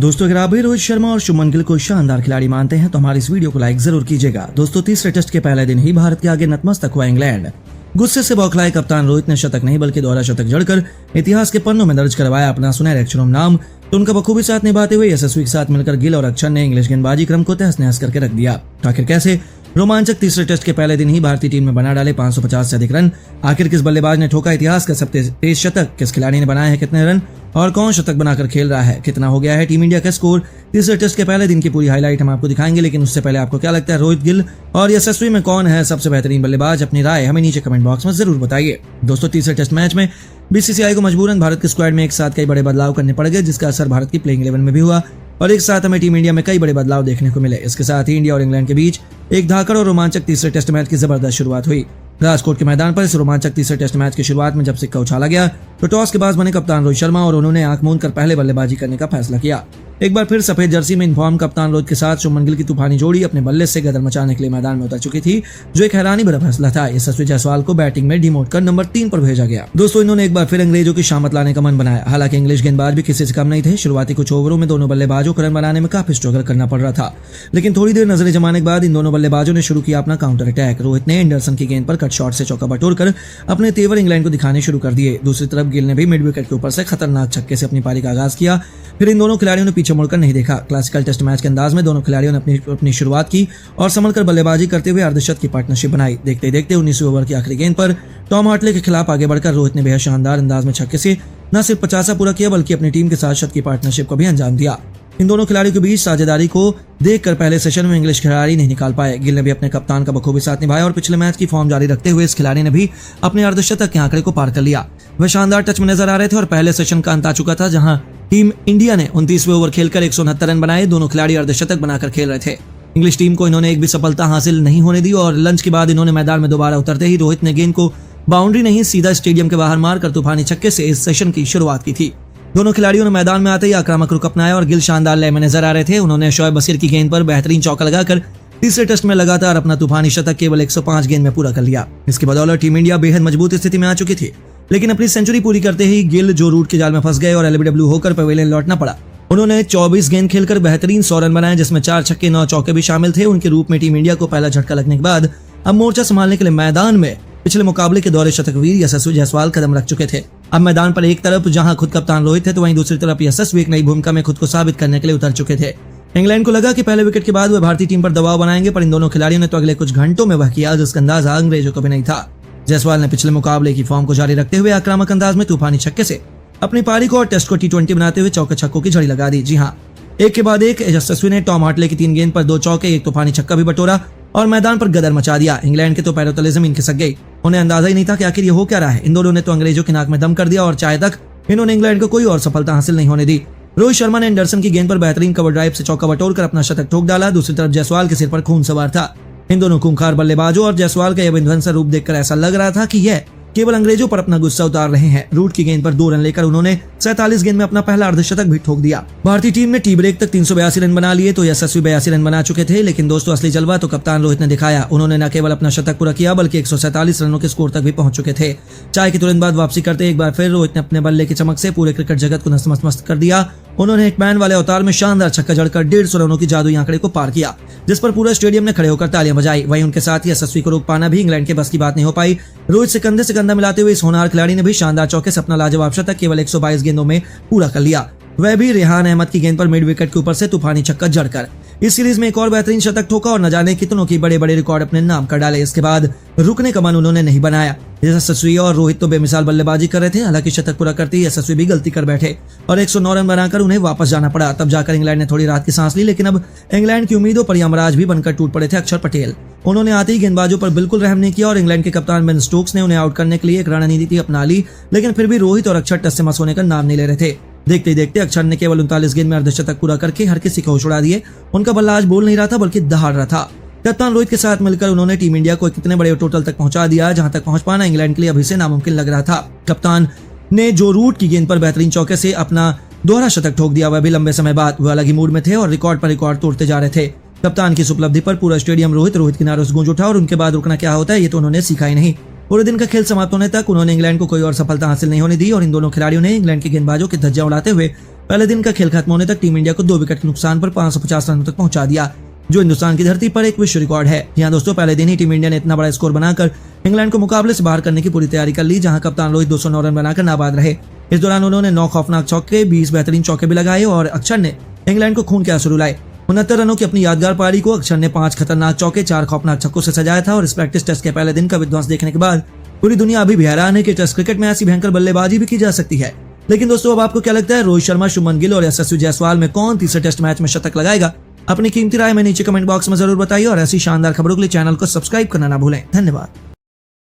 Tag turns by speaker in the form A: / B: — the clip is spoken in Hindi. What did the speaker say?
A: दोस्तों, अगर आप भी रोहित शर्मा और शुभमन गिल को शानदार खिलाड़ी मानते हैं तो हमारी इस वीडियो को लाइक जरूर कीजिएगा। दोस्तों, तीसरे टेस्ट के पहले दिन ही भारत के आगे नतमस्तक हुआ इंग्लैंड। गुस्से से बौखलाए कप्तान रोहित ने शतक नहीं बल्कि दोहरा शतक जड़कर इतिहास के पन्नों में दर्ज करवाया अपना सुनहरे अक्षरों में नाम। तो उनका बखूबी साथ निभाते हुए यशस्वी के साथ मिलकर गिल और अक्षर ने इंग्लिश गेंदबाजी क्रम को तहस नहस करके रख दिया। तो आखिर कैसे रोमांचक तीसरे टेस्ट के पहले दिन ही भारतीय टीम में बना डाले 550 से अधिक रन। आखिर किस बल्लेबाज ने ठोका इतिहास का सबसे तेज शतक, किस खिलाड़ी ने बनाए हैं कितने रन और कौन शतक बनाकर खेल रहा है, कितना हो गया है टीम इंडिया का स्कोर। तीसरे टेस्ट के पहले दिन की पूरी हाईलाइट हम आपको दिखाएंगे, लेकिन उससे पहले आपको क्या लगता है रोहित, गिल और यशस्वी में कौन है सबसे बेहतरीन बल्लेबाज? अपनी राय हमें नीचे कमेंट बॉक्स में जरूर बताइए। दोस्तों, तीसरे टेस्ट मैच में बीसीसीआई को मजबूरन भारत के स्क्वाड में एक साथ कई बड़े बदलाव करने पड़ गए, जिसका असर भारत की प्लेइंग 11 में भी हुआ और एक साथ हमें टीम इंडिया में कई बड़े बदलाव देखने को मिले। इसके साथ ही इंडिया और इंग्लैंड के बीच एक धाकड़ और रोमांचक तीसरे टेस्ट मैच की जबरदस्त शुरुआत हुई। राजकोट के मैदान पर इस रोमांचक तीसरे टेस्ट मैच की शुरुआत में जब सिक्का उछाला गया तो टॉस के बाद बने कप्तान रोहित शर्मा और उन्होंने आंख मूंद कर पहले बल्लेबाजी करने का फैसला किया। एक बार फिर सफेद जर्सी में इन्फॉर्म कप्तान रोहित के साथ शुभमन गिल की तूफानी जोड़ी अपने बल्ले से गदर मचाने के लिए मैदान में उतर चुकी थी, जो एक हैरानी भरा फैसला था। यशस्वी जायसवाल को बैटिंग में डिमोट कर नंबर 3 पर भेजा गया। दोस्तों, इन्होंने एक बार फिर अंग्रेजों की शामत लाने का मन बनाया। हालांकि इंग्लिश गेंदबाज भी किसी से कम नहीं थे। शुरुआती कुछ ओवरों में दोनों बल्लेबाजों को रन बनाने में काफी स्ट्रगल करना पड़ रहा था, लेकिन थोड़ी देर नजरें जमाने के बाद इन दोनों बल्लेबाजों ने शुरू किया अपना काउंटर अटैक। रोहित ने एंडरसन की गेंद पर कट शॉट से चौका बटोरकर अपने तेवर इंग्लैंड को दिखाने शुरू कर दिए। दूसरी तरफ गिल ने भी मिड विकेट के ऊपर से खतरनाक छक्के से अपनी पारी का आगाज किया। फिर इन दोनों खिलाड़ियों ने पीछे मुड़कर नहीं देखा। क्लासिकल टेस्ट मैच के अंदाज में दोनों खिलाड़ियों ने अपनी शुरुआत की और संभल कर बल्लेबाजी करते हुए अर्धशतक की पार्टनरशिप बनाई। देखते देखते 19वें ओवर की आखिरी गेंद पर टॉम हार्टले के खिलाफ आगे बढ़कर रोहित ने बेहद शानदार अंदाज में छक्के से न सिर्फ 50 पूरा किया बल्कि अपनी टीम के साथ शत की पार्टनरशिप को भी अंजाम दिया। इन दोनों खिलाड़ियों के बीच साझेदारी को देखकर पहले सेशन में इंग्लिश खिलाड़ी नहीं निकाल पाए। गिल ने भी अपने कप्तान का बखूबी साथ निभाया और पिछले मैच की फॉर्म जारी रखते हुए इस खिलाड़ी ने भी अपने अर्धशतक के आंकड़े को पार कर लिया। वह शानदार टच में नजर आ रहे थे और पहले सेशन का अंत आ चुका था, जहां टीम इंडिया ने 29वें ओवर खेलकर 169 रन बनाए। दोनों खिलाड़ी अर्धशतक बनाकर खेल रहे थे। इंग्लिश टीम को इन्होंने एक भी सफलता हासिल नहीं होने दी और लंच के बाद इन्होंने मैदान में दोबारा उतरते ही रोहित ने गेंद को बाउंड्री नहीं सीधा स्टेडियम के बाहर मारकर तूफानी छक्के से इस सेशन की शुरुआत की थी। दोनों खिलाड़ियों ने मैदान में आते ही आक्रामक रुख अपनाया और गिल शानदार लय में नजर आ रहे थे। उन्होंने शोएब बशीर की गेंद पर बेहतरीन चौका लगाकर तीसरे टेस्ट में लगातार अपना तूफानी शतक केवल 105 गेंद में पूरा कर लिया। इसके बदौलत टीम इंडिया बेहद मजबूत स्थिति में आ चुकी थी, लेकिन अपनी सेंचुरी पूरी करते ही गिल जो रूट के जाल में फंस गए और एलबीडब्ल्यू होकर पवेलियन लौटना पड़ा। उन्होंने 24 गेंद खेलकर बेहतरीन 100 रन बनाए, जिसमें 4 छक्के 9 चौके भी शामिल थे। उनके रूप में टीम इंडिया को पहला झटका लगने के बाद अब मोर्चा संभालने के लिए मैदान में पिछले मुकाबले के दौरे शतकवीर यशस्वी जायसवाल कदम रख चुके थे। अब मैदान पर एक तरफ जहां खुद कप्तान रोहित थे तो वहीं दूसरी तरफ यशस्वी एक नई भूमिका में खुद को साबित करने के लिए उतर चुके थे। इंग्लैंड को लगा कि पहले विकेट के बाद वे भारतीय टीम पर दबाव बनाएंगे, पर इन दोनों खिलाड़ियों ने तो अगले कुछ घंटों में वह किया जिसका अंदाजा अंग्रेजों को भी नहीं था। जायसवाल ने पिछले मुकाबले की फॉर्म को जारी रखते हुए आक्रामक अंदाज में तूफानी छक्के से अपनी पारी को और टेस्ट को T20 बनाते हुए चौके छक्कों की झड़ी लगा दी। जी हाँ, एक के बाद एक यशस्वी ने टॉम हार्टले की 3 गेंद पर 2 चौके, एक तूफानी छक्का भी बटोरा और मैदान पर गदर मचा दिया। इंग्लैंड के तो पैरों तले जमीन खिसक गई। उन्हें अंदाजा ही नहीं था कि आखिर ये हो क्या रहा है। इन दोनों ने तो अंग्रेजों की नाक में दम कर दिया और चाहे तक इन्होंने इंग्लैंड को कोई और सफलता हासिल नहीं होने दी। रोहित शर्मा ने एंडरसन की गेंद पर बेहतरीन कवर ड्राइव से चौका बटोरकर अपना शतक ठोक डाला। दूसरी तरफ जायसवाल के सिर पर खून सवार था। इन दोनों खूंखार बल्लेबाजों और जायसवाल का यह विध्वंसक रूप देखकर ऐसा लग रहा था कि यह केवल अंग्रेजों पर अपना गुस्सा उतार रहे हैं। रूट की गेंद पर 2 रन लेकर उन्होंने 47 गेंद में अपना पहला अर्धशतक भी ठोक दिया। भारतीय टीम ने टी ब्रेक तक 382 रन बना लिए तो यशस्वी 82 रन बना चुके थे, लेकिन दोस्तों असली जलवा तो कप्तान रोहित ने दिखाया। उन्होंने न केवल अपना शतक पूरा किया बल्कि 147 रनों के स्कोर तक भी पहुंच चुके थे। चाय के तुरंत बाद वापसी करते एक बार फिर रोहित ने अपने बल्ले की चमक से पूरे क्रिकेट जगत को नतमस्तक कर दिया। उन्होंने हिटमैन वाले अवतार में शानदार छक्का जड़कर 150 रनों की जादुई आंकड़े को पार किया, जिस पर पूरा स्टेडियम ने खड़े होकर तालियां बजाई। वहीं उनके साथ ही यशस्वी को रोक पाना भी इंग्लैंड के बस की बात नहीं हो पाई। रोहित से कंधा मिलाते हुए इस होनहार खिलाड़ी ने भी शानदार चौके से अपना लाजवाब शतक केवल 122 गेंदों में पूरा कर लिया, वह भी रेहान अहमद की गेंद पर मिड विकेट के ऊपर से तूफानी छक्का जड़कर। इस सीरीज में एक और बेहतरीन शतक ठोका और न जाने कितनों की बड़े बड़े रिकॉर्ड अपने नाम कर डाले। इसके बाद रुकने का मन उन्होंने नहीं बनाया। यशस्वी और रोहित तो बेमिसाल बल्लेबाजी कर रहे थे, हालांकि शतक पूरा करते ही यशस्वी भी गलती कर बैठे और 109 रन बनाकर उन्हें वापस जाना पड़ा। तब जाकर इंग्लैंड ने थोड़ी राहत की सांस ली, लेकिन अब इंग्लैंड की उम्मीदों पर यमराज भी बनकर टूट पड़े थे अक्षर पटेल। उन्होंने आते ही गेंदबाजों पर बिल्कुल रहम नहीं किया और इंग्लैंड के कप्तान बेन स्टोक्स ने उन्हें आउट करने के लिए एक रणनीति अपना ली, लेकिन फिर भी रोहित और अक्षर टस से मस होने का नाम नहीं ले रहे थे। देखते ही देखते अक्षर ने केवल 39 गेंद में अर्धशतक पूरा करके हर किसी को होश उड़ा दिए। उनका बल्ला आज बोल नहीं रहा था बल्कि दहाड़ रहा था। कप्तान रोहित के साथ मिलकर उन्होंने टीम इंडिया को कितने बड़े टोटल तक पहुंचा दिया, जहां तक पहुंच पाना इंग्लैंड के लिए अभी से नामुमकिन लग रहा था। कप्तान ने जो रूट की गेंद पर बेहतरीन चौके से अपना दोहरा शतक ठोक दिया, वह भी लंबे समय बाद। वह अलग ही मूड में थे और रिकॉर्ड पर रिकॉर्ड तोड़ते जा रहे थे। कप्तान की इस उपलब्धि पर पूरा स्टेडियम रोहित के नारों से गूंज उठा और उनके बाद रुकना क्या होता है ये तो उन्होंने सीखा ही नहीं। पूरे दिन का खेल समाप्त होने तक उन्होंने इंग्लैंड को कोई और सफलता हासिल नहीं होने दी और इन दोनों खिलाड़ियों ने इंग्लैंड के गेंदबाजों की धज्जियां उड़ाते हुए पहले दिन का खेल खत्म होने तक टीम इंडिया को 2 विकेट के नुकसान पर 550 रनों तक पहुंचा दिया, जो हिंदुस्तान की धरती पर एक विश्व रिकॉर्ड है। यहाँ दोस्तों पहले दिन ही टीम इंडिया ने इतना बड़ा स्कोर बनाकर इंग्लैंड को मुकाबले से बाहर करने की पूरी तैयारी कर ली, जहां कप्तान रोहित 209 रन बनाकर नाबाद रहे। इस दौरान उन्होंने 9 खौफनाक चौके, 20 बेहतरीन चौके भी लगाए और अक्षर ने इंग्लैंड को खून के आंसू रुलाए। 69 रनों की अपनी यादगार पारी को अक्षर ने 5 खतरनाक चौके, 4 खौफनाक छक्कों से सजाया था। और इस प्रैक्टिस टेस्ट के पहले दिन का विध्वंस देखने के बाद पूरी दुनिया अभी भी हैरान है कि टेस्ट क्रिकेट में ऐसी भयंकर बल्लेबाजी भी की जा सकती है। लेकिन दोस्तों अब आपको क्या लगता है, रोहित शर्मा, शुभमन गिल और यशस्वी जायसवाल में कौन तीसरे टेस्ट मैच में शतक लगाएगा? अपनी कीमती राय में नीचे कमेंट बॉक्स में जरूर बताइए और ऐसी शानदार खबरों के लिए चैनल को सब्सक्राइब करना ना भूलें। धन्यवाद।